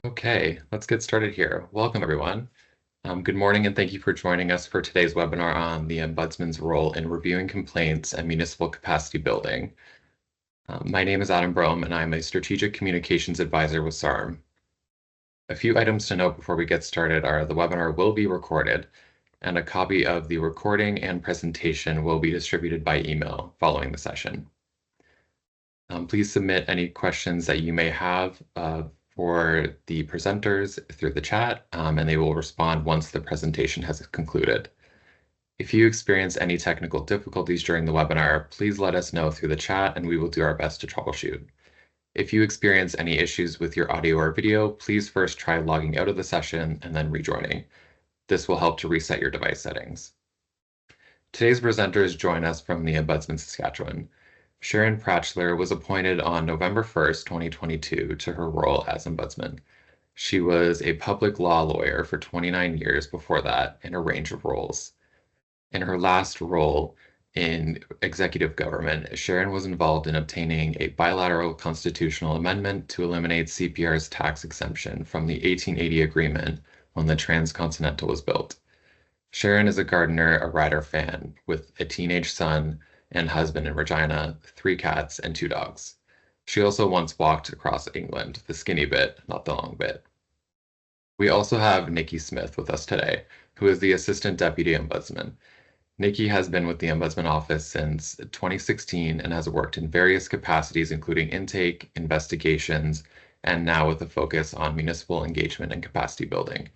Okay, let's get started here. Welcome, everyone. Good morning, and thank you for joining us for today's webinar on the Ombudsman's role in reviewing complaints and municipal capacity building. My name is Adam Brome, and I'm a Strategic Communications Advisor with SARM. A few items to note before we get started are the webinar will be recorded, and a copy of the recording and presentation will be distributed by email following the session. Please submit any questions that you may have for the presenters through the chat, and they will respond once the presentation has concluded. If you experience any technical difficulties during the webinar, please let us know through the chat and we will do our best to troubleshoot. If you experience any issues with your audio or video, please first try logging out of the session and then rejoining. This will help to reset your device settings. Today's presenters join us from the Ombudsman Saskatchewan. Sharon Pratchler was appointed on November 1st, 2022 to her role as Ombudsman. She was a public law lawyer for 29 years before that in a range of roles. In her last role in executive government, Sharon was involved in obtaining a bilateral constitutional amendment to eliminate CPR's tax exemption from the 1880 agreement when the Transcontinental was built. Sharon is a gardener, a Rider fan, with a teenage son and husband in Regina, 3 cats, and 2 dogs. She also once walked across England, the skinny bit, not the long bit. We also have Nikki Smith with us today, who is the Assistant Deputy Ombudsman. Nikki has been with the Ombudsman Office since 2016 and has worked in various capacities, including intake, investigations, and now with a focus on municipal engagement and capacity building.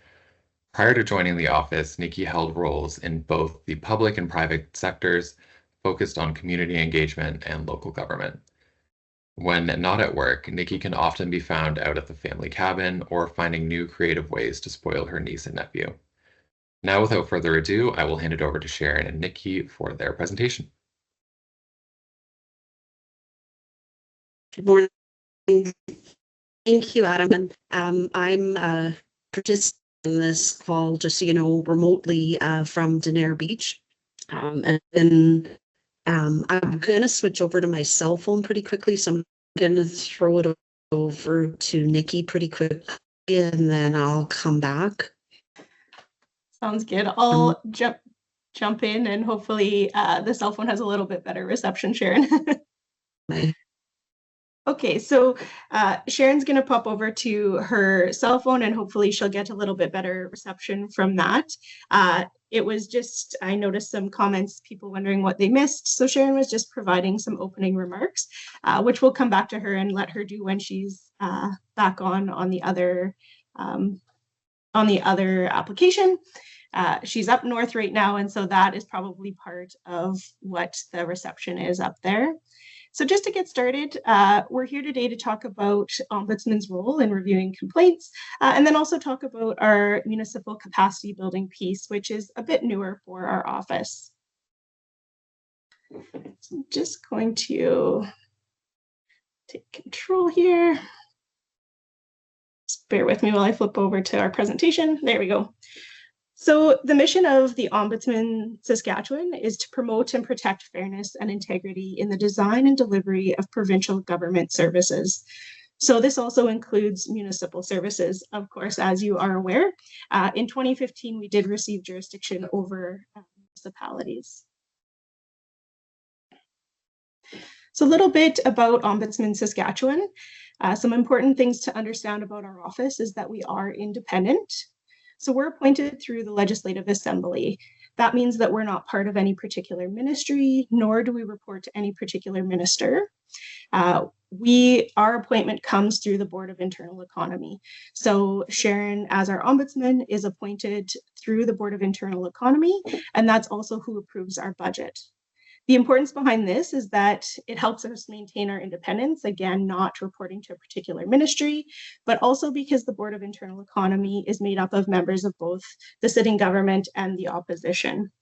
Prior to joining the office, Nikki held roles in both the public and private sectors, focused on community engagement and local government. When not at work, Nikki can often be found out at the family cabin or finding new creative ways to spoil her niece and nephew. Now, without further ado, I will hand it over to Sharon and Nikki for their presentation. Good morning. Thank you, Adam. And I'm participating in this call, just so you know, remotely from Denair Beach. And then I'm going to switch over to my cell phone pretty quickly, so I'm going to throw it over to Nikki pretty quickly, and then I'll come back. Sounds good. I'll jump in, and hopefully the cell phone has a little bit better reception, Sharon. Okay, so Sharon's going to pop over to her cell phone, and hopefully she'll get a little bit better reception from that. It was just, I noticed some comments, people wondering what they missed. So Sharon was just providing some opening remarks, which we'll come back to her and let her do when she's back on the other application. She's up north right now, and so that is probably part of what the reception is up there. So just to get started, we're here today to talk about Ombudsman's role in reviewing complaints, and then also talk about our municipal capacity building piece, which is a bit newer for our office. So I'm just going to take control here. Just bear with me while I flip over to our presentation. There we go. So the mission of the Ombudsman Saskatchewan is to promote and protect fairness and integrity in the design and delivery of provincial government services. So this also includes municipal services, of course, as you are aware. In 2015, we did receive jurisdiction over municipalities. So a little bit about Ombudsman Saskatchewan. Some important things to understand about our office is that we are independent. So we're appointed through the Legislative Assembly. That means that we're not part of any particular ministry, nor do we report to any particular minister. Our appointment comes through the Board of Internal Economy. So Sharon, as our ombudsman, is appointed through the Board of Internal Economy, and that's also who approves our budget. The importance behind this is that it helps us maintain our independence, again, not reporting to a particular ministry, but also because the Board of Internal Economy is made up of members of both the sitting government and the opposition.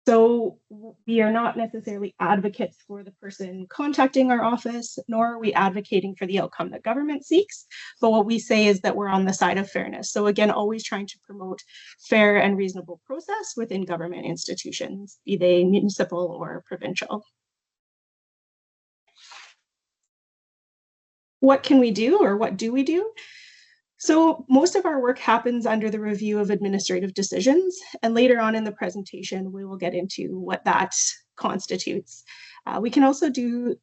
So we are not necessarily advocates for the person contacting our office, nor are we advocating for the outcome that government seeks. But what we say is that we're on the side of fairness. So again, always trying to promote fair and reasonable process within government institutions, be they municipal or provincial. what can we do, or what do we do? So most of our work happens under the review of administrative decisions, and later on in the presentation, we will get into what that constitutes. We can also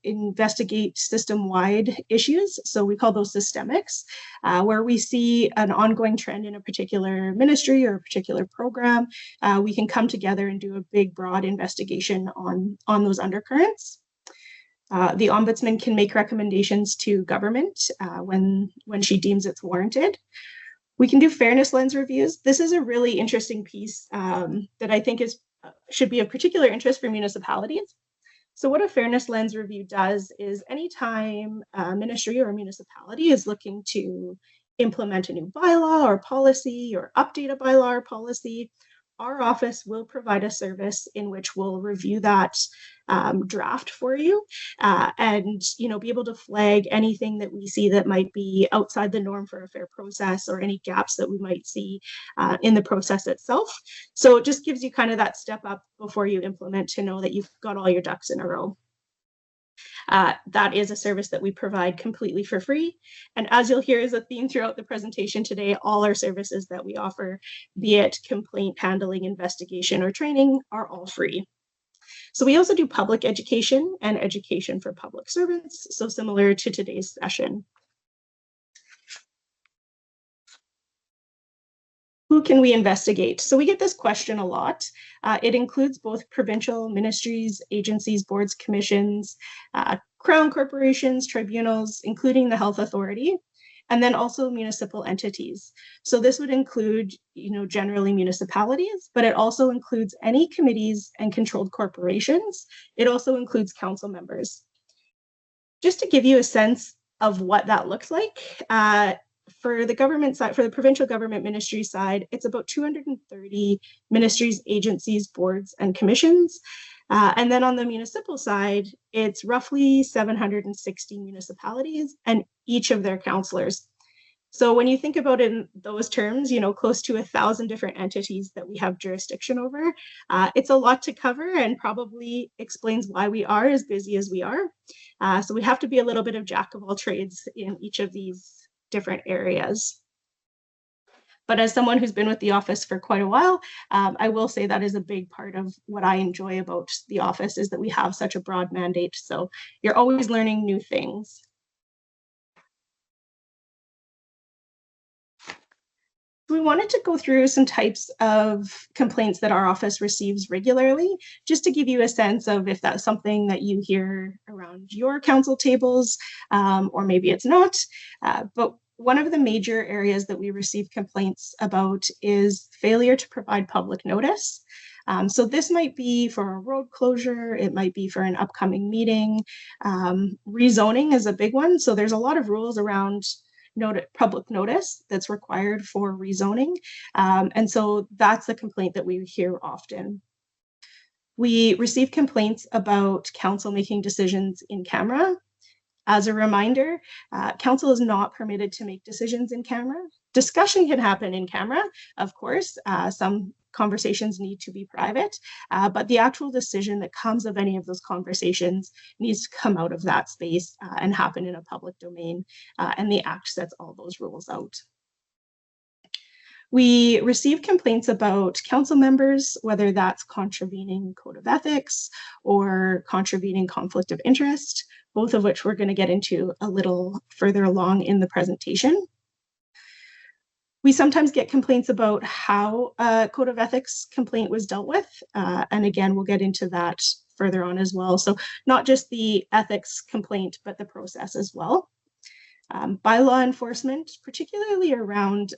investigate system-wide issues, so we call those systemics, where we see an ongoing trend in a particular ministry or a particular program. We can come together and do a big, broad investigation on those undercurrents. The Ombudsman can make recommendations to government when she deems it's warranted. We can do fairness lens reviews. This is a really interesting piece that I think should be of particular interest for municipalities. So what a fairness lens review does is anytime a ministry or a municipality is looking to implement a new bylaw or policy or update a bylaw or policy, our office will provide a service in which we'll review that draft for you and be able to flag anything that we see that might be outside the norm for a fair process, or any gaps that we might see in the process itself. So it just gives you kind of that step up before you implement to know that you've got all your ducks in a row. That is a service that we provide completely for free. And as you'll hear is a theme throughout the presentation today, all our services that we offer, be it complaint handling, investigation, or training, are all free. So we also do public education and education for public servants, so similar to today's session. Who can we investigate? So we get this question a lot. It includes both provincial ministries, agencies, boards, commissions, crown corporations, tribunals, including the health authority, and then also municipal entities. So this would include, generally municipalities, but it also includes any committees and controlled corporations. It also includes council members. Just to give you a sense of what that looks like, for the government side, for the provincial government ministry side, it's about 230 ministries, agencies, boards, and commissions. And then on the municipal side, it's roughly 760 municipalities and each of their councillors. So when you think about it in those terms, close to 1,000 different entities that we have jurisdiction over, it's a lot to cover and probably explains why we are as busy as we are. So we have to be a little bit of jack of all trades in each of these different areas. But as someone who's been with the office for quite a while, I will say that is a big part of what I enjoy about the office, is that we have such a broad mandate. So you're always learning new things. We wanted to go through some types of complaints that our office receives regularly, just to give you a sense of if that's something that you hear around your council tables, or maybe it's not. But one of the major areas that we receive complaints about is failure to provide public notice. So this might be for a road closure, it might be for an upcoming meeting. Rezoning is a big one. So there's a lot of rules around public notice that's required for rezoning. And so that's a complaint that we hear often. We receive complaints about council making decisions in camera. As a reminder, council is not permitted to make decisions in camera. Discussion can happen in camera, of course. Some conversations need to be private, but the actual decision that comes of any of those conversations needs to come out of that space and happen in a public domain, and the Act sets all those rules out. We receive complaints about council members, whether that's contravening code of ethics or contravening conflict of interest, both of which we're going to get into a little further along in the presentation. We sometimes get complaints about how a code of ethics complaint was dealt with. And again, we'll get into that further on as well. So not just the ethics complaint, but the process as well. Bylaw enforcement, particularly around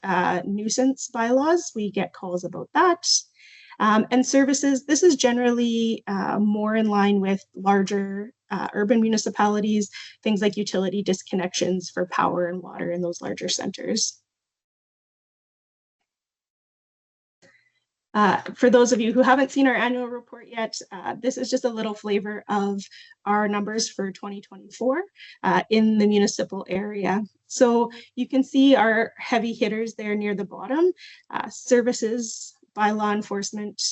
nuisance bylaws, we get calls about that. And services, this is generally more in line with larger urban municipalities, things like utility disconnections for power and water in those larger centers. For those of you who haven't seen our annual report yet, this is just a little flavor of our numbers for 2024 in the municipal area. So you can see our heavy hitters there near the bottom: services, bylaw enforcement,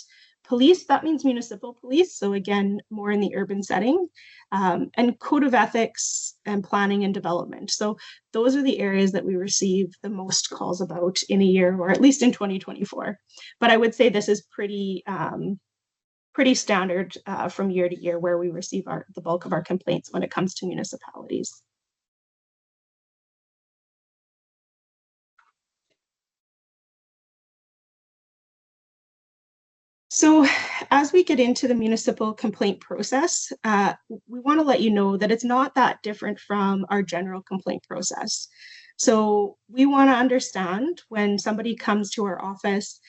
Police, that means municipal police. So again, more in the urban setting, and code of ethics and planning and development. So those are the areas that we receive the most calls about in a year, or at least in 2024. But I would say this is pretty standard from year to year, where we receive the bulk of our complaints when it comes to municipalities. So as we get into the municipal complaint process, we want to let you know that it's not that different from our general complaint process. So we want to understand when somebody comes to our office,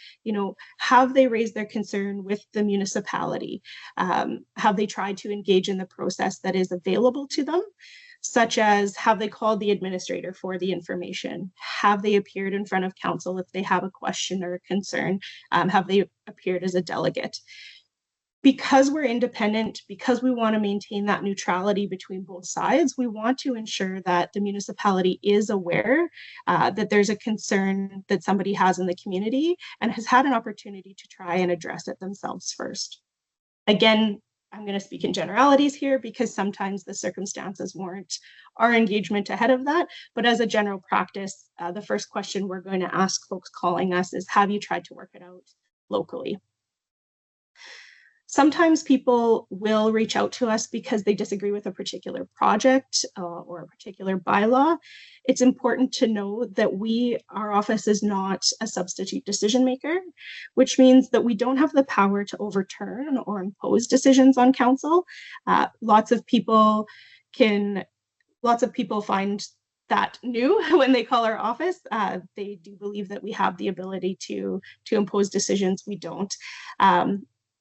have they raised their concern with the municipality? Have they tried to engage in the process that is available to them? Such as, have they called the administrator for the information? Have they appeared in front of council if they have a question or a concern? Have they appeared as a delegate? Because we're independent, because we want to maintain that neutrality between both sides, we want to ensure that the municipality is aware that there's a concern that somebody has in the community and has had an opportunity to try and address it themselves first. Again, I'm going to speak in generalities here because sometimes the circumstances warrant our engagement ahead of that. But as a general practice, the first question we're going to ask folks calling us is, have you tried to work it out locally? Sometimes people will reach out to us because they disagree with a particular project or a particular bylaw. It's important to know that our office is not a substitute decision maker, which means that we don't have the power to overturn or impose decisions on council. Lots of people find that new when they call our office. They do believe that we have the ability to impose decisions. We don't.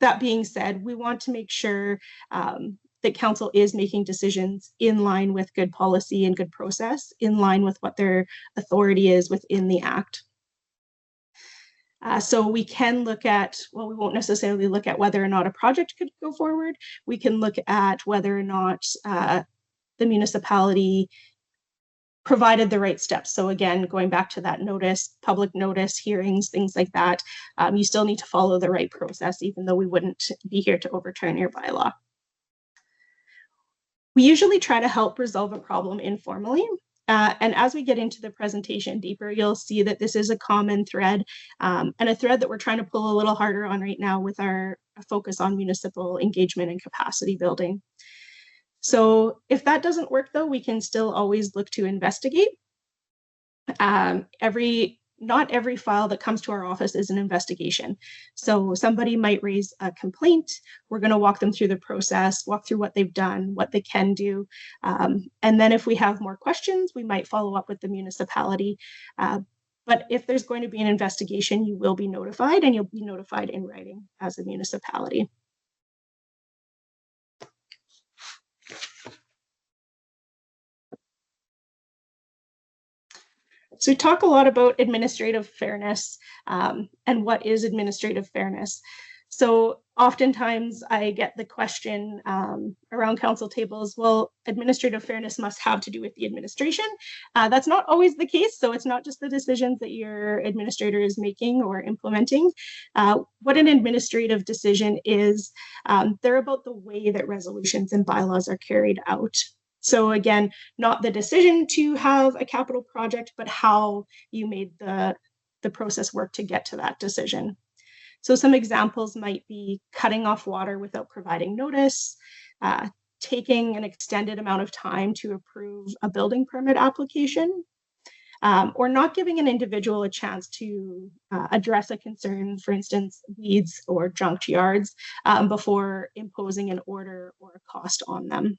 That being said, we want to make sure that council is making decisions in line with good policy and good process, in line with what their authority is within the Act. So we can look at, we won't necessarily look at whether or not a project could go forward. We can look at whether or not the municipality provided the right steps. So again, going back to that notice, public notice, hearings, things like that, you still need to follow the right process, even though we wouldn't be here to overturn your bylaw. We usually try to help resolve a problem informally. And as we get into the presentation deeper, you'll see that this is a common thread, and a thread that we're trying to pull a little harder on right now with our focus on municipal engagement and capacity building. So if that doesn't work, though, we can still always look to investigate. Not every file that comes to our office is an investigation. So somebody might raise a complaint. We're going to walk them through the process, walk through what they've done, what they can do. And then if we have more questions, we might follow up with the municipality. But if there's going to be an investigation, you will be notified, and you'll be notified in writing as a municipality. So we talk a lot about administrative fairness and what is administrative fairness. So oftentimes I get the question around council tables, well, administrative fairness must have to do with the administration. That's not always the case. So it's not just the decisions that your administrator is making or implementing. What an administrative decision is, they're about the way that resolutions and bylaws are carried out. So again, not the decision to have a capital project, but how you made the process work to get to that decision. So some examples might be cutting off water without providing notice, taking an extended amount of time to approve a building permit application, or not giving an individual a chance to address a concern, for instance, weeds or junked yards, before imposing an order or a cost on them.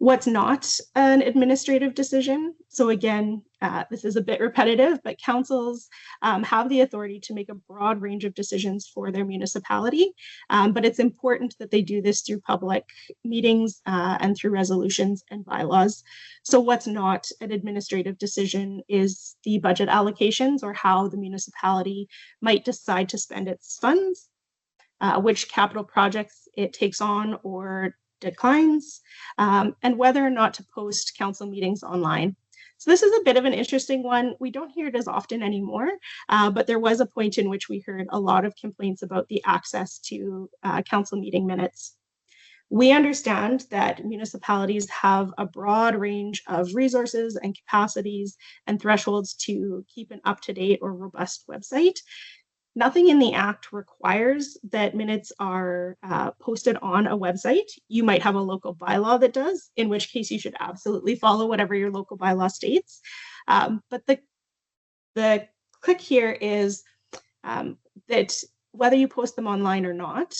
What's not an administrative decision? So again, this is a bit repetitive, but councils have the authority to make a broad range of decisions for their municipality, but it's important that they do this through public meetings and through resolutions and bylaws. So what's not an administrative decision is the budget allocations, or how the municipality might decide to spend its funds, which capital projects it takes on or declines, and whether or not to post council meetings online. So this is a bit of an interesting one. We don't hear it as often anymore, but there was a point in which we heard a lot of complaints about the access to council meeting minutes. We understand that municipalities have a broad range of resources and capacities and thresholds to keep an up-to-date or robust website. Nothing in the Act requires that minutes are posted on a website. You might have a local bylaw that does, in which case you should absolutely follow whatever your local bylaw states. But the click here is that whether you post them online or not,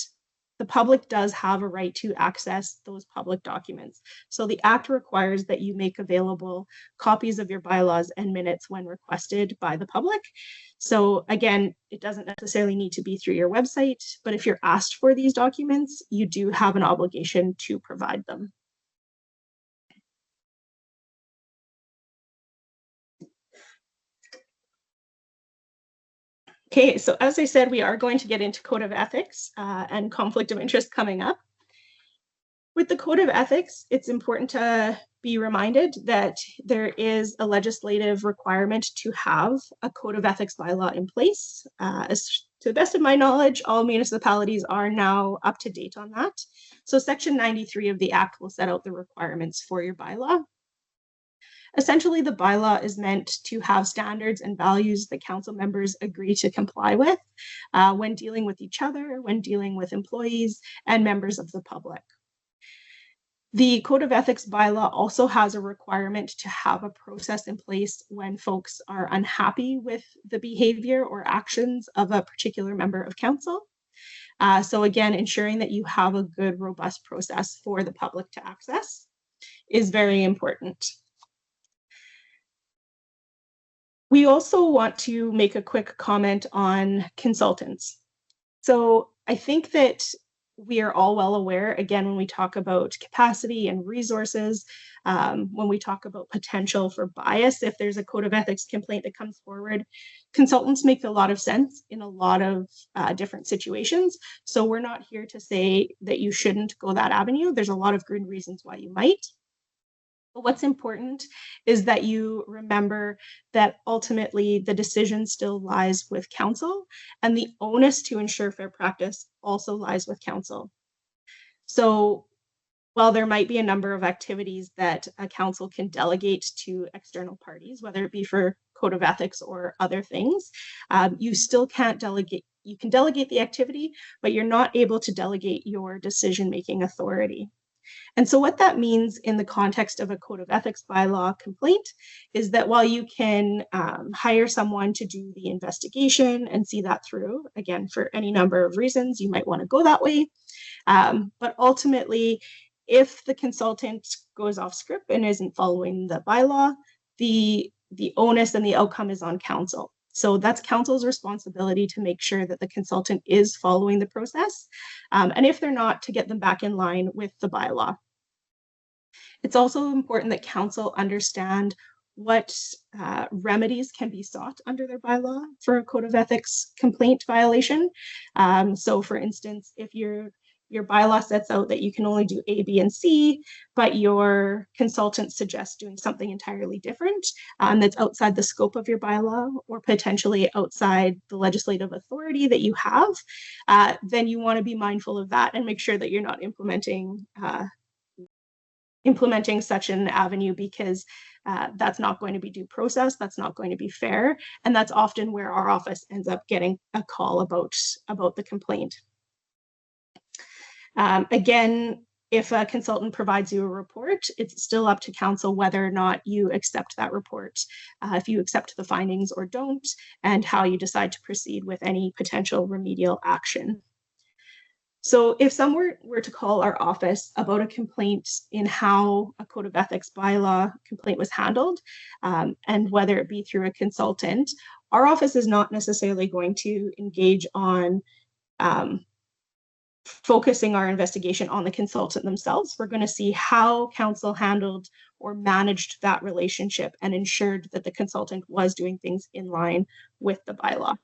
the public does have a right to access those public documents. So the Act requires that you make available copies of your bylaws and minutes when requested by the public. So again, it doesn't necessarily need to be through your website, but if you're asked for these documents, you do have an obligation to provide them. Okay, so as I said, we are going to get into code of ethics and conflict of interest coming up. With the code of ethics, it's important to be reminded that there is a legislative requirement to have a code of ethics bylaw in place. As to the best of my knowledge, all municipalities are now up to date on that. So Section 93 of the Act will set out the requirements for your bylaw. Essentially, the bylaw is meant to have standards and values that council members agree to comply with when dealing with each other, when dealing with employees and members of the public. The Code of Ethics bylaw also has a requirement to have a process in place when folks are unhappy with the behavior or actions of a particular member of council. So again, ensuring that you have a good, robust process for the public to access is very important. We also want to make a quick comment on consultants. So I think that we are all well aware, again, when we talk about capacity and resources, when we talk about potential for bias, if there's a code of ethics complaint that comes forward, consultants make a lot of sense in a lot of different situations. So we're not here to say that you shouldn't go that avenue. There's a lot of good reasons why you might. But what's important is that you remember that ultimately the decision still lies with council, and the onus to ensure fair practice also lies with council. So while there might be a number of activities that a council can delegate to external parties, whether it be for code of ethics or other things, you still can't delegate. You can delegate the activity, but you're not able to delegate your decision-making authority. And so what that means in the context of a code of ethics bylaw complaint is that while you can hire someone to do the investigation and see that through, again, for any number of reasons, you might want to go that way. But ultimately, if the consultant goes off script and isn't following the bylaw, the onus and the outcome is on council. So that's council's responsibility to make sure that the consultant is following the process. And if they're not, to get them back in line with the bylaw. It's also important that council understand what remedies can be sought under their bylaw for a code of ethics complaint violation. So for instance, if your bylaw sets out that you can only do A, B, and C, but your consultant suggests doing something entirely different that's outside the scope of your bylaw or potentially outside the legislative authority that you have, then you want to be mindful of that and make sure that you're not implementing such an avenue, because that's not going to be due process, that's not going to be fair, and that's often where our office ends up getting a call about the complaint. Again, if a consultant provides you a report, it's still up to council whether or not you accept that report, if you accept the findings or don't, and how you decide to proceed with any potential remedial action. So if someone were to call our office about a complaint in how a code of ethics bylaw complaint was handled, and whether it be through a consultant, our office is not necessarily going to engage on focusing our investigation on the consultant themselves. We're going to see how council handled or managed that relationship and ensured that the consultant was doing things in line with the bylaw.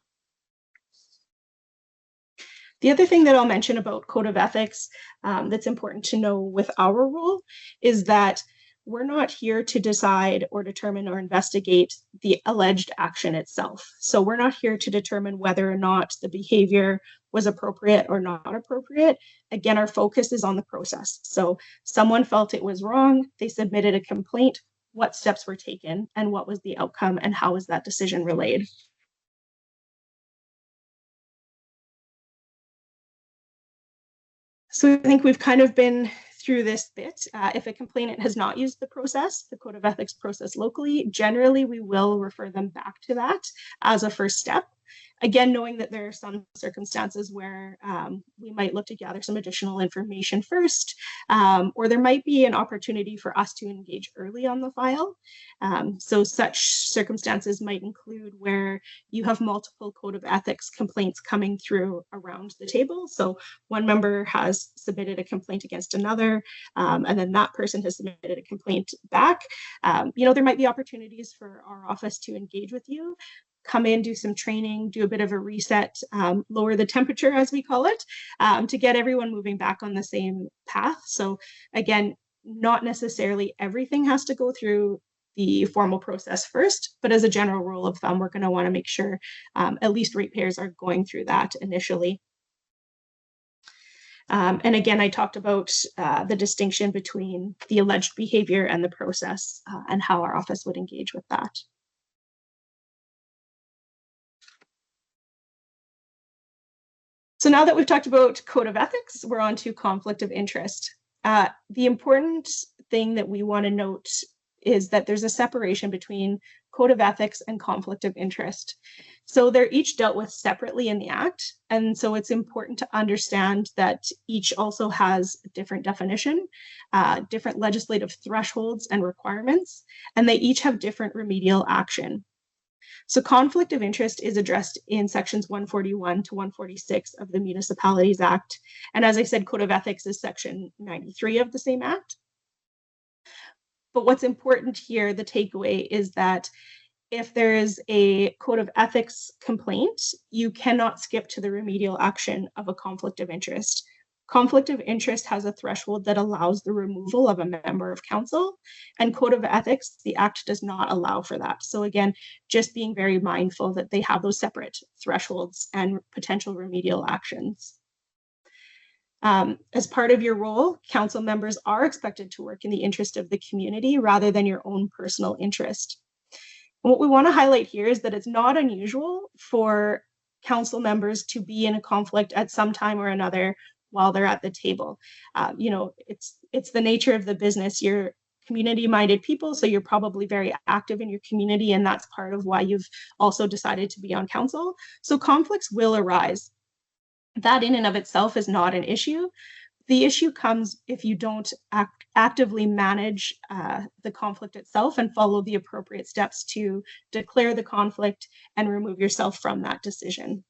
The other thing that I'll mention about code of ethics that's important to know with our role is that we're not here to decide or determine or investigate the alleged action itself. So we're not here to determine whether or not the behavior was appropriate or not appropriate. Again, our focus is on the process. So someone felt it was wrong, they submitted a complaint, what steps were taken, and what was the outcome, and how was that decision relayed? So I think we've kind of been through this bit. If a complainant has not used the process, the code of ethics process locally, generally we will refer them back to that as a first step. Again, knowing that there are some circumstances where we might look to gather some additional information first, or there might be an opportunity for us to engage early on the file. So such circumstances might include where you have multiple code of ethics complaints coming through around the table. So one member has submitted a complaint against another, and then that person has submitted a complaint back. There might be opportunities for our office to engage with you, come in, do some training, do a bit of a reset, lower the temperature, as we call it, to get everyone moving back on the same path. So again, not necessarily everything has to go through the formal process first, but as a general rule of thumb, we're going to want to make sure at least ratepayers are going through that initially. And again, I talked about the distinction between the alleged behavior and the process, and how our office would engage with that. So now that we've talked about code of ethics, we're on to conflict of interest. The important thing that we want to note is that there's a separation between code of ethics and conflict of interest. So they're each dealt with separately in the Act. And so it's important to understand that each also has a different definition, different legislative thresholds and requirements, and they each have different remedial action. So conflict of interest is addressed in sections 141 to 146 of the Municipalities Act. And as I said, Code of Ethics is section 93 of the same Act. But what's important here, the takeaway, is that if there is a Code of Ethics complaint, you cannot skip to the remedial action of a conflict of interest. Conflict of interest has a threshold that allows the removal of a member of council, and Code of Ethics, the Act does not allow for that. So again, just being very mindful that they have those separate thresholds and potential remedial actions. As part of your role, council members are expected to work in the interest of the community rather than your own personal interest. And what we want to highlight here is that it's not unusual for council members to be in a conflict at some time or another while they're at the table. It's the nature of the business. You're community-minded people, so you're probably very active in your community, and that's part of why you've also decided to be on council. So conflicts will arise. That in and of itself is not an issue. The issue comes if you don't actively manage the conflict itself and follow the appropriate steps to declare the conflict and remove yourself from that decision.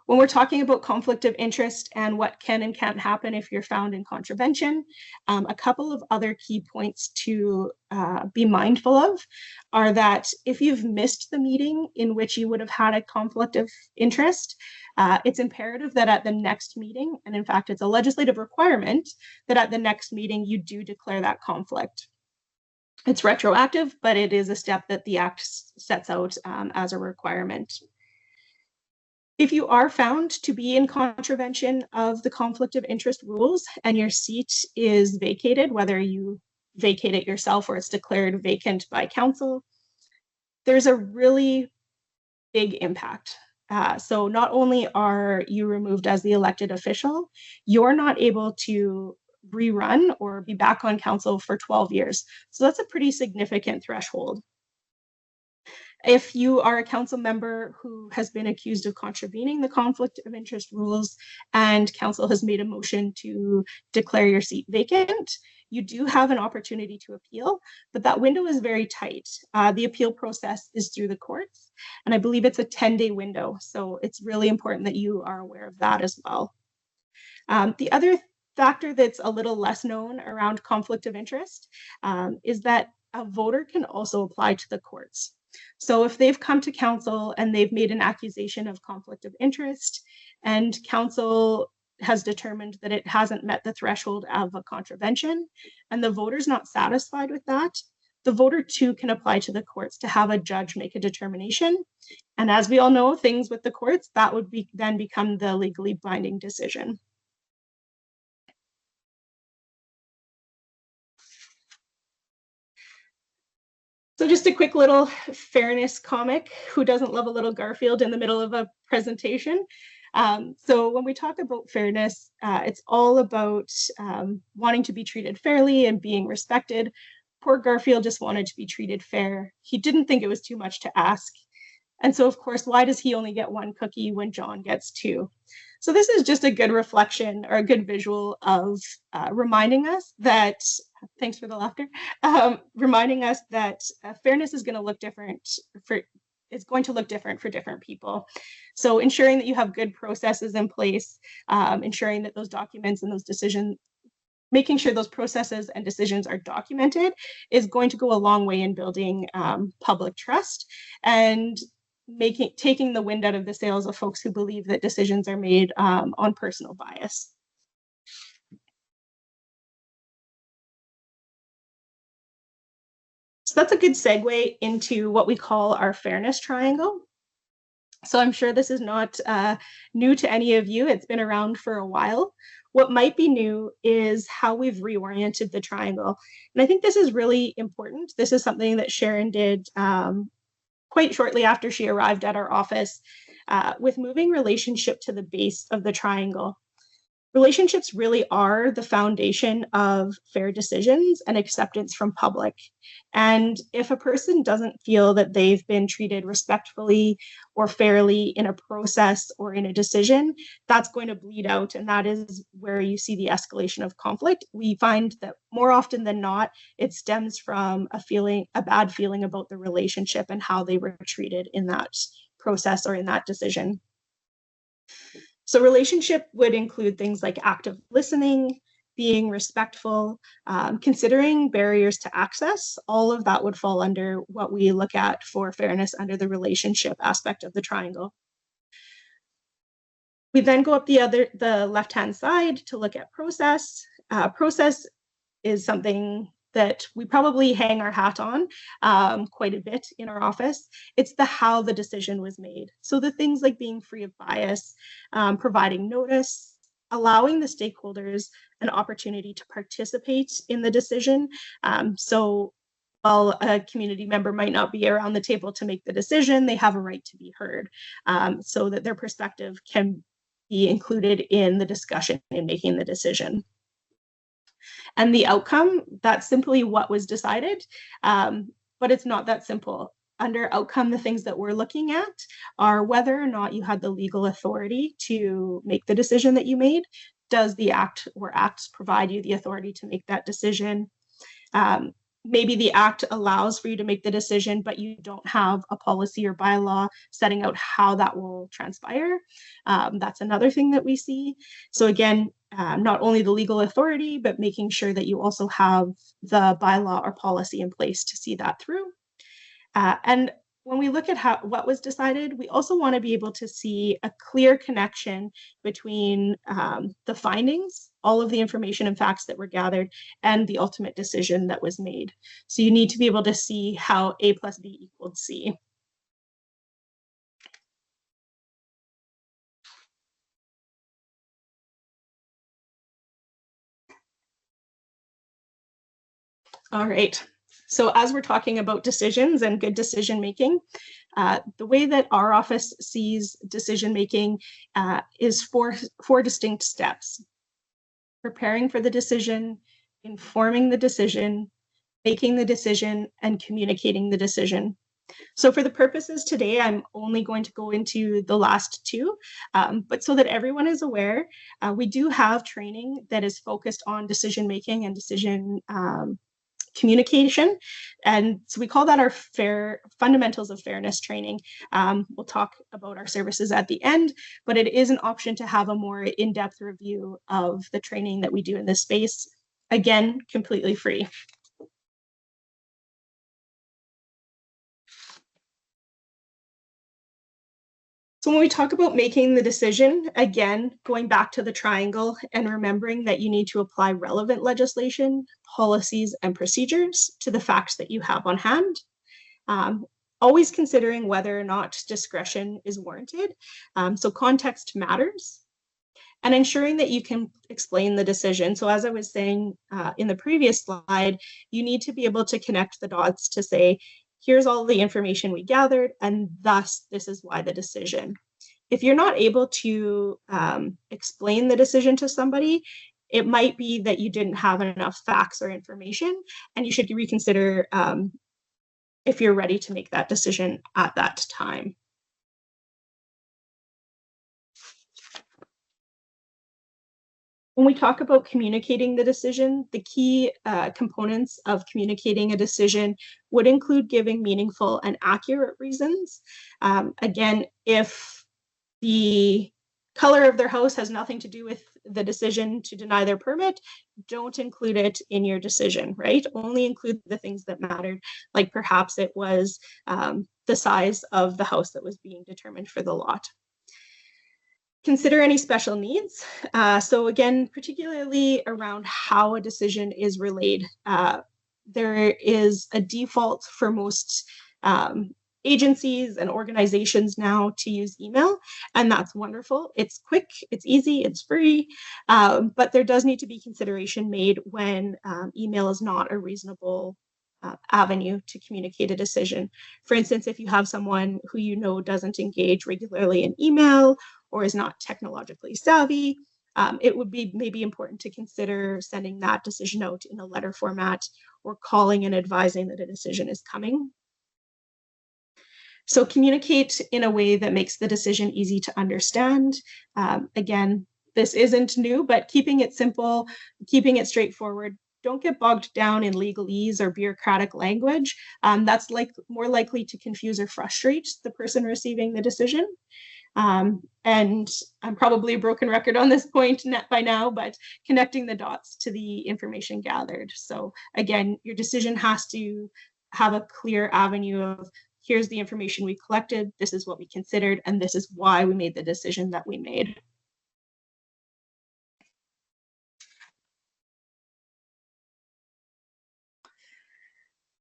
When we're talking about conflict of interest and what can and can't happen if you're found in contravention, a couple of other key points to be mindful of are that if you've missed the meeting in which you would have had a conflict of interest, it's imperative that at the next meeting, and in fact, it's a legislative requirement, that at the next meeting you do declare that conflict. It's retroactive, but it is a step that the Act sets out as a requirement. If you are found to be in contravention of the conflict of interest rules and your seat is vacated, whether you vacate it yourself or it's declared vacant by council, there's a really big impact. So not only are you removed as the elected official, you're not able to rerun or be back on council for 12 years. So that's a pretty significant threshold. If you are a council member who has been accused of contravening the conflict of interest rules and council has made a motion to declare your seat vacant, you do have an opportunity to appeal, but that window is very tight. The appeal process is through the courts, and I believe it's a 10-day window. So it's really important that you are aware of that as well. The other factor that's a little less known around conflict of interest is that a voter can also apply to the courts. So if they've come to council and they've made an accusation of conflict of interest and council has determined that it hasn't met the threshold of a contravention, and the voter's not satisfied with that, the voter too can apply to the courts to have a judge make a determination. And as we all know, things with the courts, that would then become the legally binding decision. So just a quick little fairness comic. Who doesn't love a little Garfield in the middle of a presentation? So when we talk about fairness, it's all about wanting to be treated fairly and being respected. Poor Garfield just wanted to be treated fair. He didn't think it was too much to ask. And so, of course, why does he only get one cookie when John gets two? So this is just a good reflection or a good visual of reminding us that, thanks for the laughter, reminding us that fairness is going to look different it's going to look different for different people. So ensuring that you have good processes in place, ensuring that those documents and those decisions, making sure those processes and decisions are documented is going to go a long way in building public trust and taking the wind out of the sails of folks who believe that decisions are made on personal bias. So that's a good segue into what we call our fairness triangle. So I'm sure this is not new to any of you. It's been around for a while. What might be new is how we've reoriented the triangle. And I think this is really important. This is something that Sharon did quite shortly after she arrived at our office with moving relationship to the base of the triangle. Relationships really are the foundation of fair decisions and acceptance from public. And if a person doesn't feel that they've been treated respectfully or fairly in a process or in a decision, that's going to bleed out. And that is where you see the escalation of conflict. We find that more often than not, it stems from a bad feeling about the relationship and how they were treated in that process or in that decision. So relationship would include things like active listening, being respectful, considering barriers to access. All of that would fall under what we look at for fairness under the relationship aspect of the triangle. We then go up the left-hand side to look at process. Process is something that we probably hang our hat on quite a bit in our office. It's the how the decision was made. So the things like being free of bias, providing notice, allowing the stakeholders an opportunity to participate in the decision. So while a community member might not be around the table to make the decision, they have a right to be heard so that their perspective can be included in the discussion in making the decision. And the outcome, that's simply what was decided, but it's not that simple. Under outcome, the things that we're looking at are whether or not you had the legal authority to make the decision that you made. Does the act or acts provide you the authority to make that decision? Maybe the act allows for you to make the decision, but you don't have a policy or bylaw setting out how that will transpire. That's another thing that we see. So again, not only the legal authority, but making sure that you also have the bylaw or policy in place to see that through. And when we look at what was decided, we also want to be able to see a clear connection between the findings, all of the information and facts that were gathered, and the ultimate decision that was made. So you need to be able to see how A plus B equaled C. All right. So as we're talking about decisions and good decision making, the way that our office sees decision making is four distinct steps: preparing for the decision, informing the decision, making the decision, and communicating the decision. So for the purposes today, I'm only going to go into the last two, but so that everyone is aware, we do have training that is focused on decision making and decision communication. And so we call that our fundamentals of fairness training. We'll talk about our services at the end, but it is an option to have a more in-depth review of the training that we do in this space. Again, completely free. So when we talk about making the decision, again, going back to the triangle and remembering that you need to apply relevant legislation, policies, and procedures to the facts that you have on hand. Always considering whether or not discretion is warranted. So context matters. And ensuring that you can explain the decision. So as I was saying in the previous slide, you need to be able to connect the dots to say, here's all the information we gathered, and thus this is why the decision. If you're not able to explain the decision to somebody, it might be that you didn't have enough facts or information, and you should reconsider if you're ready to make that decision at that time. When we talk about communicating the decision, the key components of communicating a decision would include giving meaningful and accurate reasons. Again, if the color of their house has nothing to do with the decision to deny their permit, don't include it in your decision, right? Only include the things that mattered, like perhaps it was the size of the house that was being determined for the lot. Consider any special needs. So again, particularly around how a decision is relayed. There is a default for most agencies and organizations now to use email, and that's wonderful. It's quick, it's easy, it's free, but there does need to be consideration made when email is not a reasonable avenue to communicate a decision. For instance, if you have someone who you know doesn't engage regularly in email or is not technologically savvy, it would be maybe important to consider sending that decision out in a letter format or calling and advising that a decision is coming. So communicate in a way that makes the decision easy to understand. Again, this isn't new, but keeping it simple, keeping it straightforward. Don't get bogged down in legalese or bureaucratic language. That's more likely to confuse or frustrate the person receiving the decision. And I'm probably a broken record on this point by now, but connecting the dots to the information gathered. So again, your decision has to have a clear avenue of, here's the information we collected, this is what we considered, and this is why we made the decision that we made.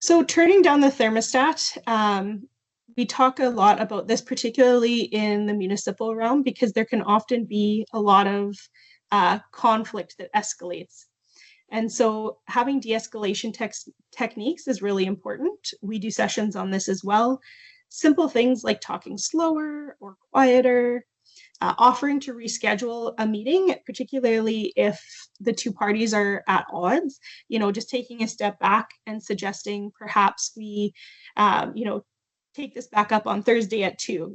So turning down the thermostat, we talk a lot about this, particularly in the municipal realm, because there can often be a lot of conflict that escalates. And so having de-escalation techniques is really important. We do sessions on this as well. Simple things like talking slower or quieter, offering to reschedule a meeting, particularly if the two parties are at odds, just taking a step back and suggesting perhaps we, take this back up on Thursday at 2,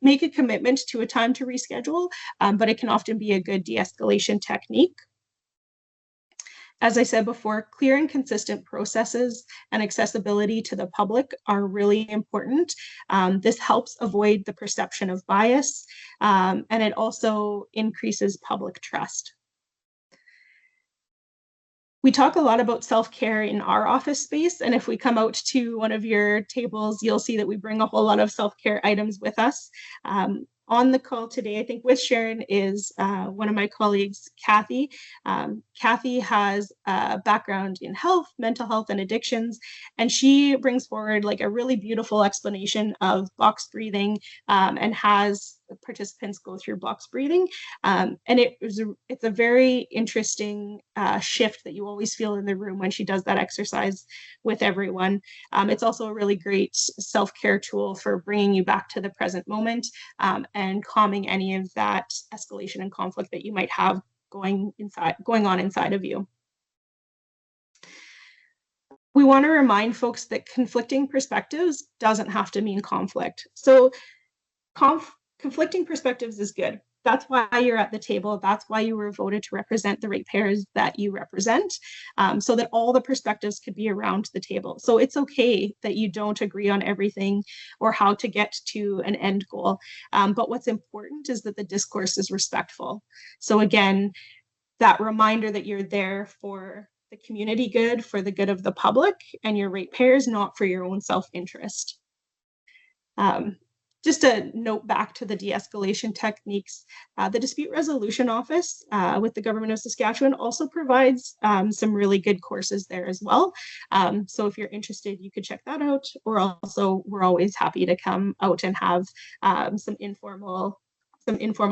make a commitment to a time to reschedule, but it can often be a good de-escalation technique. As I said before, clear and consistent processes and accessibility to the public are really important. This helps avoid the perception of bias, and it also increases public trust. We talk a lot about self-care in our office space, and if we come out to one of your tables, you'll see that we bring a whole lot of self-care items with us. On the call today, I think with Sharon is one of my colleagues, Kathy. Kathy has a background in health, mental health, and addictions, and she brings forward like a really beautiful explanation of box breathing and has participants go through box breathing. And it's a very interesting shift that you always feel in the room when she does that exercise with everyone. It's also a really great self-care tool for bringing you back to the present moment and calming any of that escalation and conflict that you might have going on inside of you. We want to remind folks that conflicting perspectives doesn't have to mean conflict. So conflicting perspectives is good. That's why you're at the table. That's why you were voted to represent the ratepayers that you represent, so that all the perspectives could be around the table. So it's okay that you don't agree on everything or how to get to an end goal. But what's important is that the discourse is respectful. So again, that reminder that you're there for the community good, for the good of the public and your ratepayers, not for your own self-interest. Just a note back to the de-escalation techniques, the Dispute Resolution Office with the Government of Saskatchewan also provides some really good courses there as well. So if you're interested, you could check that out. Or also, we're always happy to come out and have some informal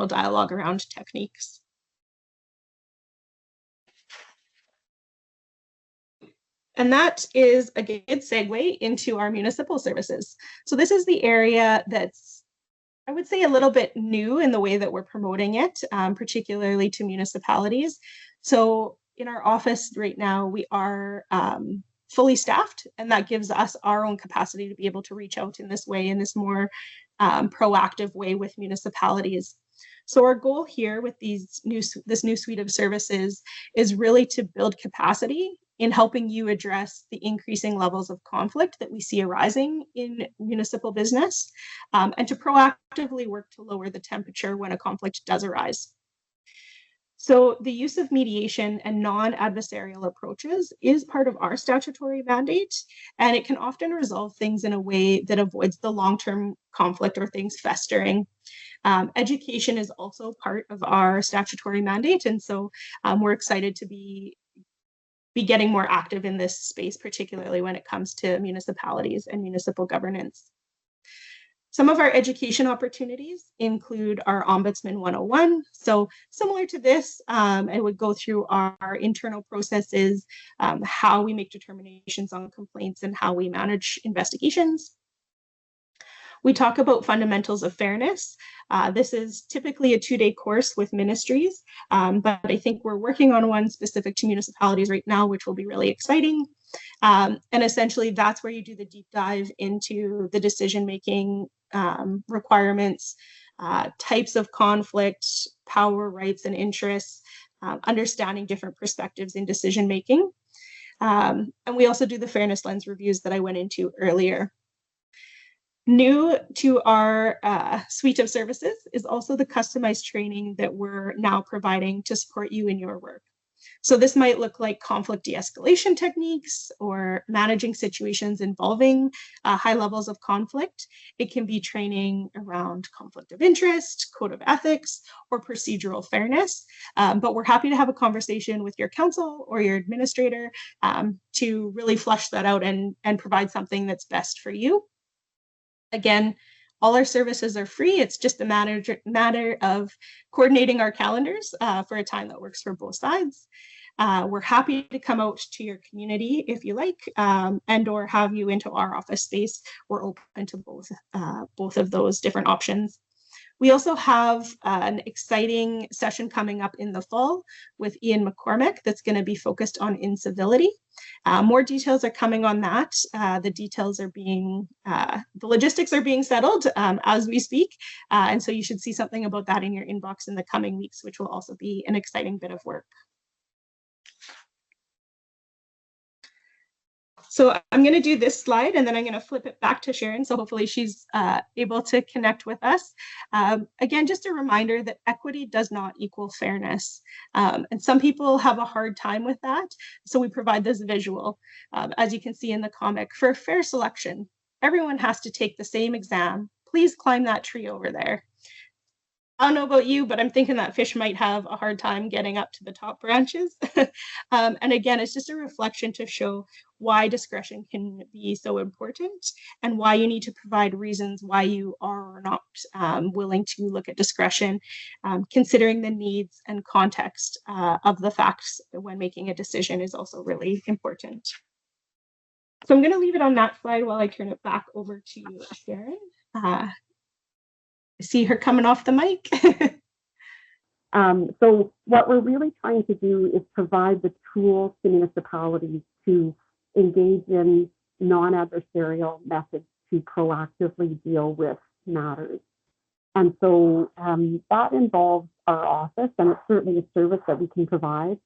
dialogue around techniques. And that is a good segue into our municipal services. So this is the area that's, I would say, a little bit new in the way that we're promoting it, particularly to municipalities. So in our office right now, we are fully staffed, and that gives us our own capacity to be able to reach out in this way, in this more proactive way with municipalities. So our goal here with this new suite of services is really to build capacity in helping you address the increasing levels of conflict that we see arising in municipal business, and to proactively work to lower the temperature when a conflict does arise. So the use of mediation and non-adversarial approaches is part of our statutory mandate, and it can often resolve things in a way that avoids the long-term conflict or things festering. Education is also part of our statutory mandate, and so we're excited to be getting more active in this space, particularly when it comes to municipalities and municipal governance. Some of our education opportunities include our Ombudsman 101. So similar to this, it would go through our internal processes, how we make determinations on complaints, and how we manage investigations. We talk about fundamentals of fairness. This is typically a 2-day course with ministries, but I think we're working on one specific to municipalities right now, which will be really exciting. And essentially, that's where you do the deep dive into the decision-making requirements, types of conflict, power, rights, and interests, understanding different perspectives in decision-making. And we also do the fairness lens reviews that I went into earlier. New to our suite of services is also the customized training that we're now providing to support you in your work. So this might look like conflict de-escalation techniques or managing situations involving high levels of conflict. It can be training around conflict of interest, code of ethics, or procedural fairness. But we're happy to have a conversation with your council or your administrator to really flesh that out and provide something that's best for you. Again, all our services are free. It's just a matter of coordinating our calendars for a time that works for both sides. We're happy to come out to your community if you like, and or have you into our office space. We're open to both of those different options. We also have an exciting session coming up in the fall with Ian McCormick that's going to be focused on incivility. More details are coming on that. The logistics are being settled as we speak. And so you should see something about that in your inbox in the coming weeks, which will also be an exciting bit of work. So I'm going to do this slide and then I'm going to flip it back to Sharon. So hopefully she's able to connect with us. Again, just a reminder that equity does not equal fairness. And some people have a hard time with that. So we provide this visual, as you can see in the comic. For a fair selection, everyone has to take the same exam. Please climb that tree over there. I don't know about you, but I'm thinking that fish might have a hard time getting up to the top branches. And again, it's just a reflection to show why discretion can be so important and why you need to provide reasons why you are or not willing to look at discretion, considering the needs and context of the facts when making a decision is also really important. So I'm going to leave it on that slide while I turn it back over to Sharon. I see her coming off the mic. So what we're really trying to do is provide the tools to municipalities to engage in non-adversarial methods to proactively deal with matters. And so that involves our office, and it's certainly a service that we can provide.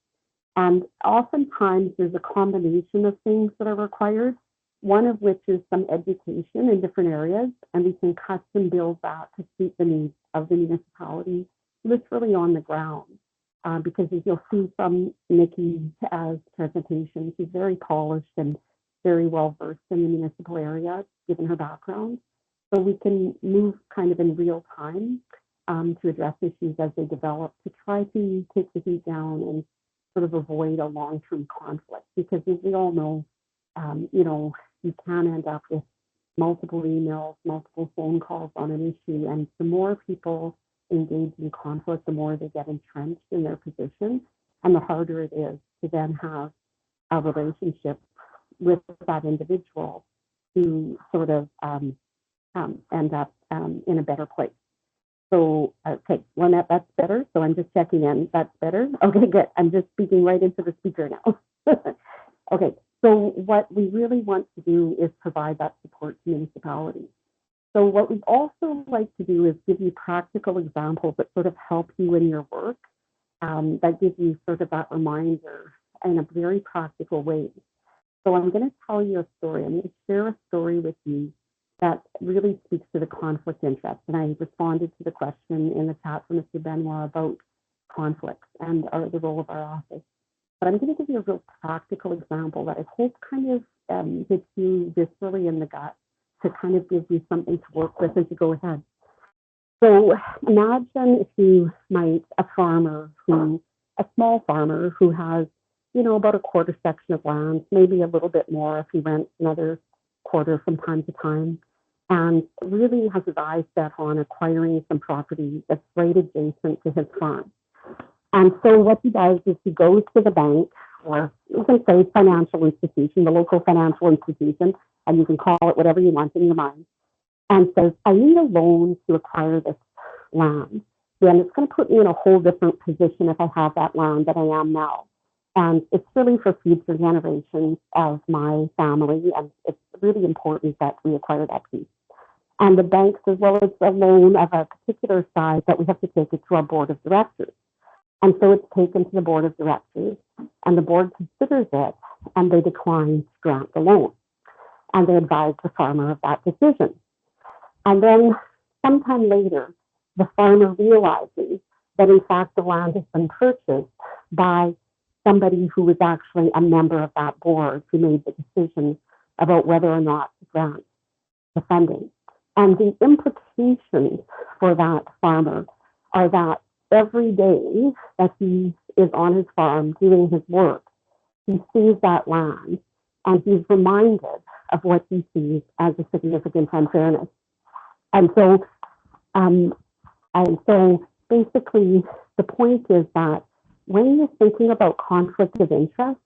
And oftentimes there's a combination of things that are required, one of which is some education in different areas, and we can custom build that to suit the needs of the municipality, literally on the ground. Because as you'll see from Nikki's presentation, she's very polished and very well versed in the municipal area, given her background. So we can move kind of in real time to address issues as they develop, to try to take the heat down and sort of avoid a long-term conflict. Because as we all know, you know, you can end up with multiple emails, multiple phone calls on an issue, and the more people engage in conflict, the more they get entrenched in their position, and the harder it is to then have a relationship with that individual to sort of end up in a better place. So, okay, well, that's better. So I'm just checking in. That's better. Okay, good. I'm just speaking right into the speaker now. Okay, so what we really want to do is provide that support to municipalities. So what we also like to do is give you practical examples that sort of help you in your work, that give you sort of that reminder in a very practical way. So I'm going to tell you a story. I'm going to share a story with you that really speaks to the conflict interest. And I responded to the question in the chat from Mr. Benoit about conflicts and the role of our office. But I'm going to give you a real practical example that I hope kind of hits you viscerally in the gut to kind of give you something to work with as you go ahead. So imagine if you might, a small farmer who has, you know, about a quarter section of land, maybe a little bit more if he rents another quarter from time to time, and really has his eyes set on acquiring some property that's right adjacent to his farm. And so what he does is he goes to the bank, or you can say financial institution, the local financial institution, and you can call it whatever you want in your mind, and says, I need a loan to acquire this land. Then it's going to put me in a whole different position if I have that land than I am now. And it's really for future generations of my family, and it's really important that we acquire that piece. And the bank says, well, it's a loan of a particular size that we have to take it to our board of directors. And so it's taken to the board of directors, and the board considers it, and they decline to grant the loan. And they advise the farmer of that decision. And then sometime later, the farmer realizes that in fact the land has been purchased by somebody who was actually a member of that board who made the decision about whether or not to grant the funding. And the implications for that farmer are that every day that he is on his farm doing his work, he sees that land and he's reminded of what he sees as a significant unfairness. And so, basically the point is that when you're thinking about conflict of interest,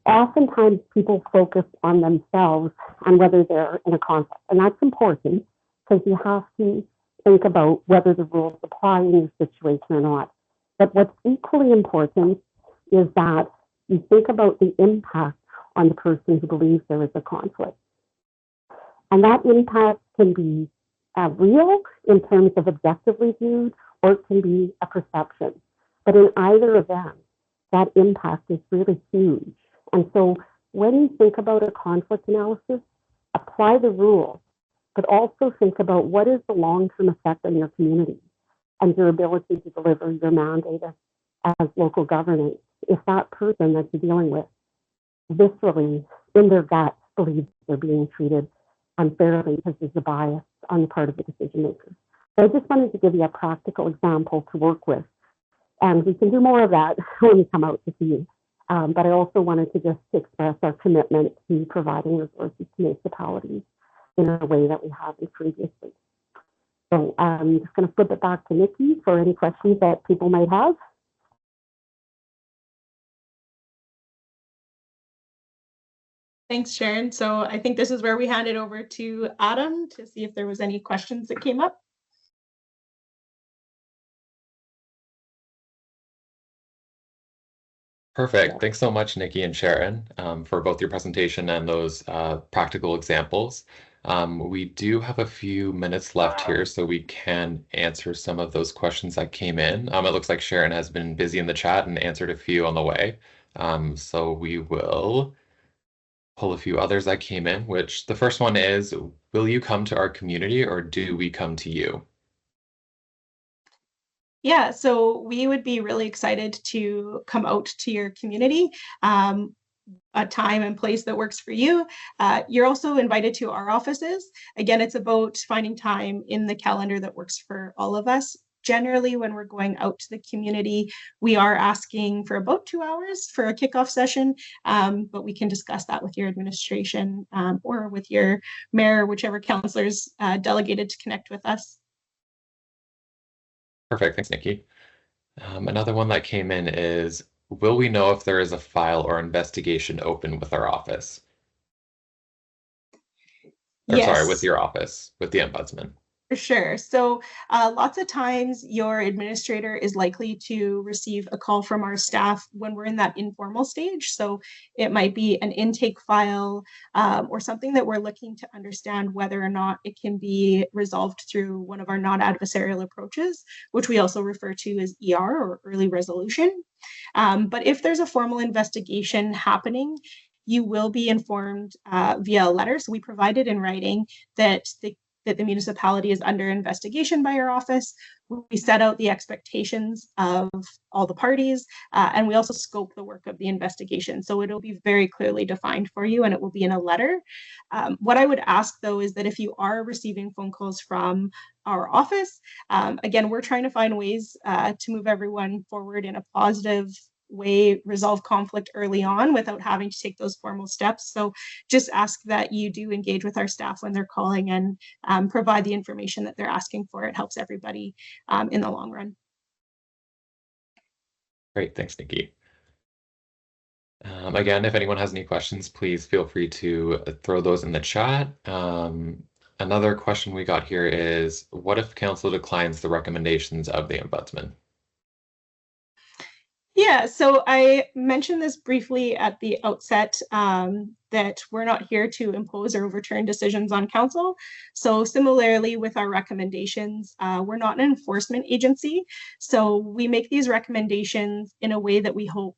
oftentimes people focus on themselves and whether they're in a conflict. And that's important because you have to think about whether the rules apply in your situation or not. But what's equally important is that you think about the impact on the person who believes there is a conflict. And that impact can be real in terms of objectively viewed, or it can be a perception. But in either event, that impact is really huge. And so when you think about a conflict analysis, apply the rules, but also think about what is the long-term effect on your community and your ability to deliver your mandate as local governance if that person that you're dealing with viscerally, in their gut, believes they're being treated unfairly because there's a bias on the part of the decision maker. So I just wanted to give you a practical example to work with. And we can do more of that when we come out to see you. But I also wanted to just express our commitment to providing resources to municipalities in a way that we haven't previously. So I'm just going to flip it back to Nikki for any questions that people might have. Thanks, Sharon. So I think this is where we hand it over to Adam to see if there was any questions that came up. Perfect. Thanks so much, Nikki and Sharon, for both your presentation and those practical examples. We do have a few minutes left here, so we can answer some of those questions that came in. It looks like Sharon has been busy in the chat and answered a few on the way. So we will pull a few others that came in, which the first one is, will you come to our community or do we come to you? Yeah, so we would be really excited to come out to your community. a time and place that works for you. You're also invited to our offices. Again, it's about finding time in the calendar that works for all of us. Generally, when we're going out to the community, we are asking for about 2 hours for a kickoff session, but we can discuss that with your administration or with your mayor, whichever councillors delegated to connect with us. Perfect. Thanks, Nikki. Another one that came in is, will we know if there is a file or investigation open with our office? Or Yes. sorry, with your office, with the ombudsman. For sure. So lots of times your administrator is likely to receive a call from our staff when we're in that informal stage. So it might be an intake file or something that we're looking to understand whether or not it can be resolved through one of our non-adversarial approaches, which we also refer to as ER or early resolution. But if there's a formal investigation happening, you will be informed via a letter. So we provided in writing that the municipality is under investigation by our office. We set out the expectations of all the parties, and we also scope the work of the investigation. So it'll be very clearly defined for you, and it will be in a letter. What I would ask, though, is that if you are receiving phone calls from our office, again, we're trying to find ways to move everyone forward in a positive way, resolve conflict early on without having to take those formal steps. So just ask that you do engage with our staff when they're calling and provide the information that they're asking for. It helps everybody in the long run. Great, thanks, Nikki. Again, if anyone has any questions, please feel free to throw those in the chat. Another question we got here is, what if council declines the recommendations of the ombudsman? Yeah, so I mentioned this briefly at the outset that we're not here to impose or overturn decisions on council. So similarly with our recommendations, we're not an enforcement agency. So we make these recommendations in a way that we hope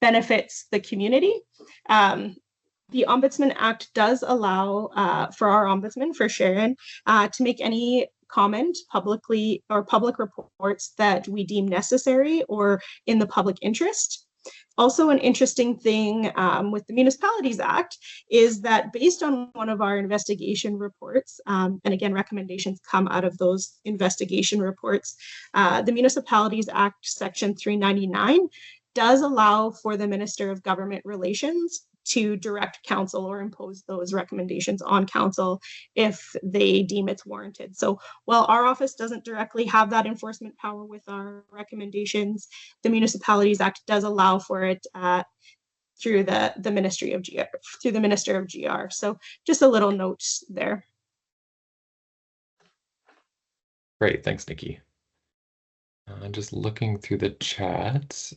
benefits the community. The Ombudsman Act does allow for our ombudsman, for Sharon, to make any comment publicly or public reports that we deem necessary or in the public interest. Also, an interesting thing with the Municipalities Act is that based on one of our investigation reports, and again, recommendations come out of those investigation reports, the Municipalities Act Section 399 does allow for the Minister of Government Relations to direct council or impose those recommendations on council if they deem it's warranted. So while our office doesn't directly have that enforcement power with our recommendations, the Municipalities Act does allow for it through the Ministry of GR, through the Minister of GR. So just a little note there. Great, thanks, Nikki. Just looking through the chat.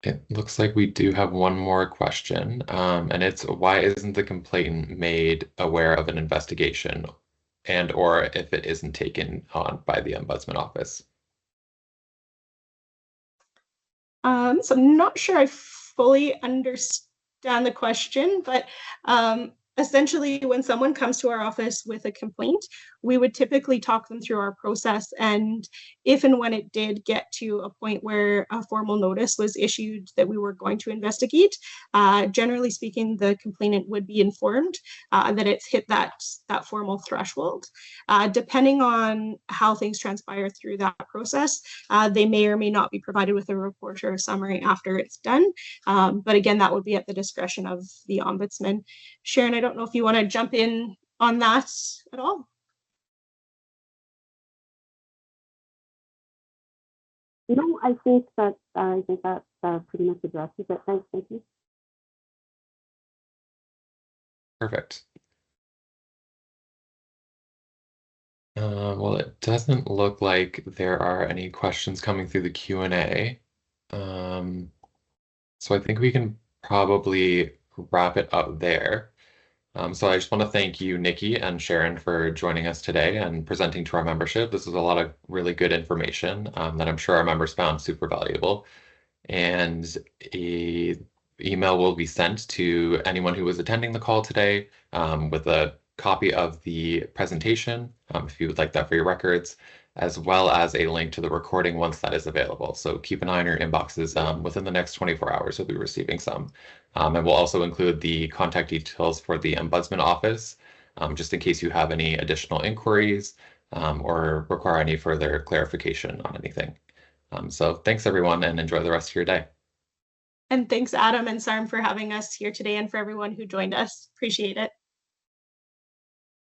It looks like we do have one more question, and it's, why isn't the complainant made aware of an investigation and or if it isn't taken on by the Ombudsman Office? So I'm not sure I fully understand the question, but essentially when someone comes to our office with a complaint, we would typically talk them through our process, and if and when it did get to a point where a formal notice was issued that we were going to investigate, generally speaking, the complainant would be informed that it's hit that formal threshold. Depending on how things transpire through that process, they may or may not be provided with a report or a summary after it's done. But again, that would be at the discretion of the ombudsman. Sharon, I don't know if you want to jump in on that at all. No, I think that pretty much addresses it. Thanks, thank you. Perfect. Well, it doesn't look like there are any questions coming through the Q&A. So I think we can probably wrap it up there. So I just want to thank you, Nikki and Sharon, for joining us today and presenting to our membership. This was a lot of really good information that I'm sure our members found super valuable. And an email will be sent to anyone who was attending the call today with a copy of the presentation, if you would like that for your records, as well as a link to the recording once that is available. So keep an eye on your inboxes. Within the next 24 hours, you'll be receiving some. And we'll also include the contact details for the Ombudsman office, just in case you have any additional inquiries or require any further clarification on anything. So thanks everyone, and enjoy the rest of your day. And thanks Adam and SARM for having us here today, and for everyone who joined us. Appreciate it.